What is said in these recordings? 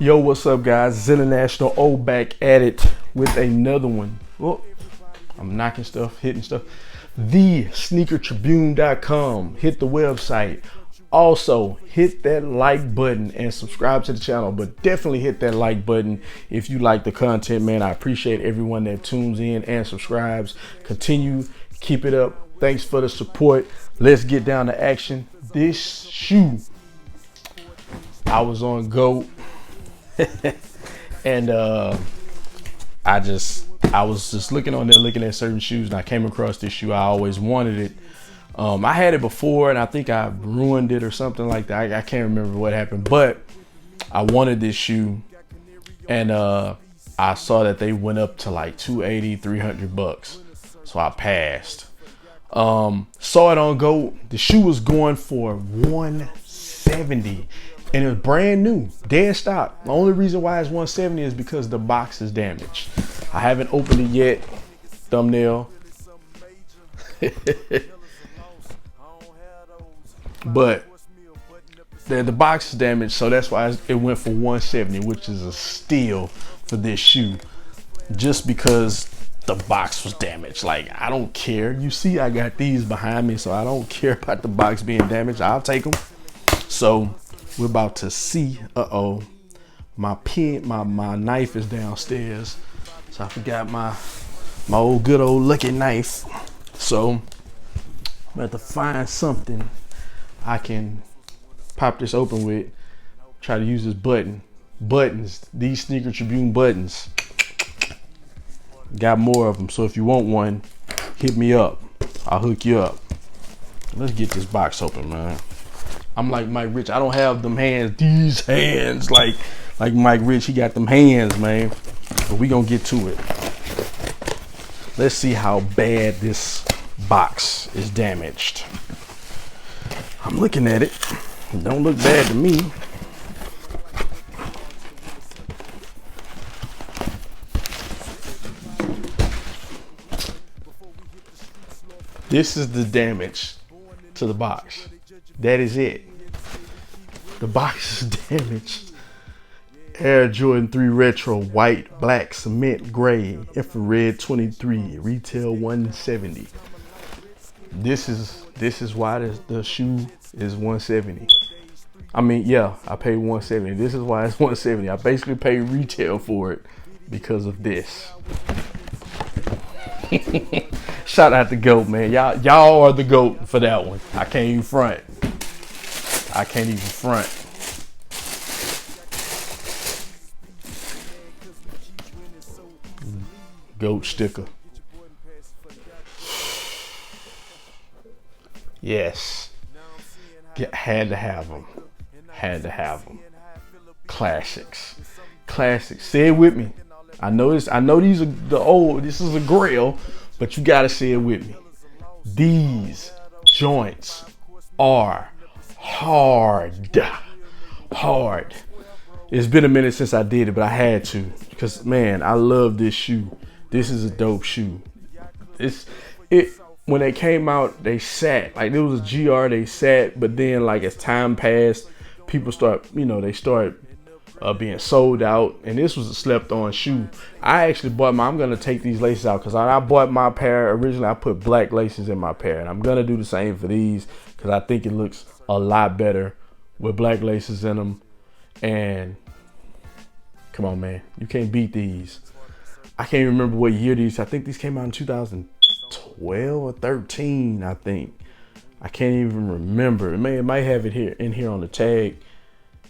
Yo, what's up, guys? It's International O back at it with another one. Oh, I'm knocking stuff, hitting stuff. TheSneakerTribune.com. Hit the website. Also, hit that like button and subscribe to the channel. But definitely hit that like button if you like the content, man. I appreciate everyone that tunes in and subscribes. Continue, keep it up. Thanks for the support. Let's get down to action. This shoe, I was on GOAT. And I was just looking on there, looking at certain shoes, and I came across this shoe. I always wanted it. I had it before, and I think I ruined it or something like that. I can't remember what happened, but I wanted this shoe, and I saw that they went up to like 280, 300 bucks. So I passed. Saw it on GOAT. The shoe was going for 170. And it was brand new, dead stock. The only reason why it's 170 is because the box is damaged. I haven't opened it yet. Thumbnail. But the box is damaged, so that's why it went for 170, which is a steal for this shoe. Just because the box was damaged. Like, I don't care. You see, I got these behind me, so I don't care about the box being damaged. I'll take them. So we're about to see. My pen, my knife is downstairs, so I forgot my old good old looking knife. So I'm about to find something I can pop this open with. Try to use this buttons, these Sneaker Tribune buttons. Got more of them, so if you want one, hit me up. I'll hook you up. Let's get this box open, man. I'm like Mike Rich. I don't have them hands, these hands like Mike Rich. He got them hands, man. But we gonna get to it. Let's see how bad this box is damaged. I'm looking at it. It don't look bad to me. This is the damage to the box. That is it. The box is damaged. Air Jordan 3 Retro, white, black, cement, gray, infrared 23, retail 170. This is why the shoe is 170. I mean, yeah, I paid 170. This is why it's 170. I basically paid retail for it because of this. Shout out to GOAT, man. Y'all are the GOAT for that one. I can't even front. GOAT sticker. Yes. Had to have them. Classics. Say it with me. I know these are the old. This is a Grail, but you gotta say it with me. These joints are hard. It's been a minute since I did it, but I had to, because man, I love this shoe. This is a dope shoe. When they came out, they sat like it was a GR. They sat, but then like as time passed, people start being sold out, and this was a slept-on shoe. I actually bought I'm gonna take these laces out, because when I bought my pair originally, I put black laces in my pair, and I'm gonna do the same for these because I think it looks a lot better with black laces in them. And come on, man, you can't beat these. I can't remember what year these. I think these came out in 2012 or 13. I think. I can't even remember. It might have it in here on the tag.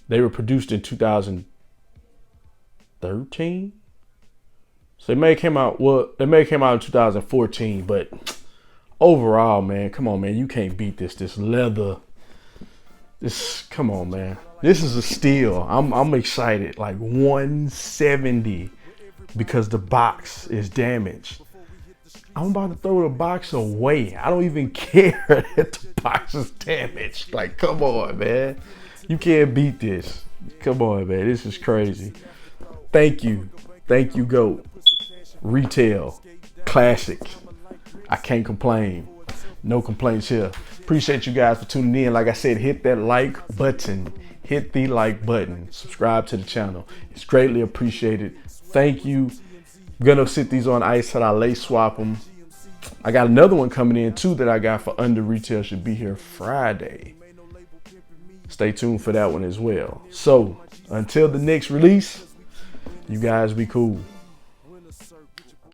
They were produced in 2013. So they may have came out in 2014, but overall, man, come on, man, you can't beat this. This leather. Come on, man. This is a steal. I'm excited. Like 170 because the box is damaged. I'm about to throw the box away. I don't even care that the box is damaged. Like, come on, man. You can't beat this. Come on, man. This is crazy. Thank you, GOAT. Retail. Classic. I can't complain. No complaints here. Appreciate you guys for tuning in. Like I said, hit that like button. hit the like button, subscribe to the channel. It's greatly appreciated. Thank you. I'm gonna sit these on ice till I lace swap them. I got another one coming in too that I got for under retail. Should be here Friday. Stay tuned for that one as well. So until the next release, you guys be cool.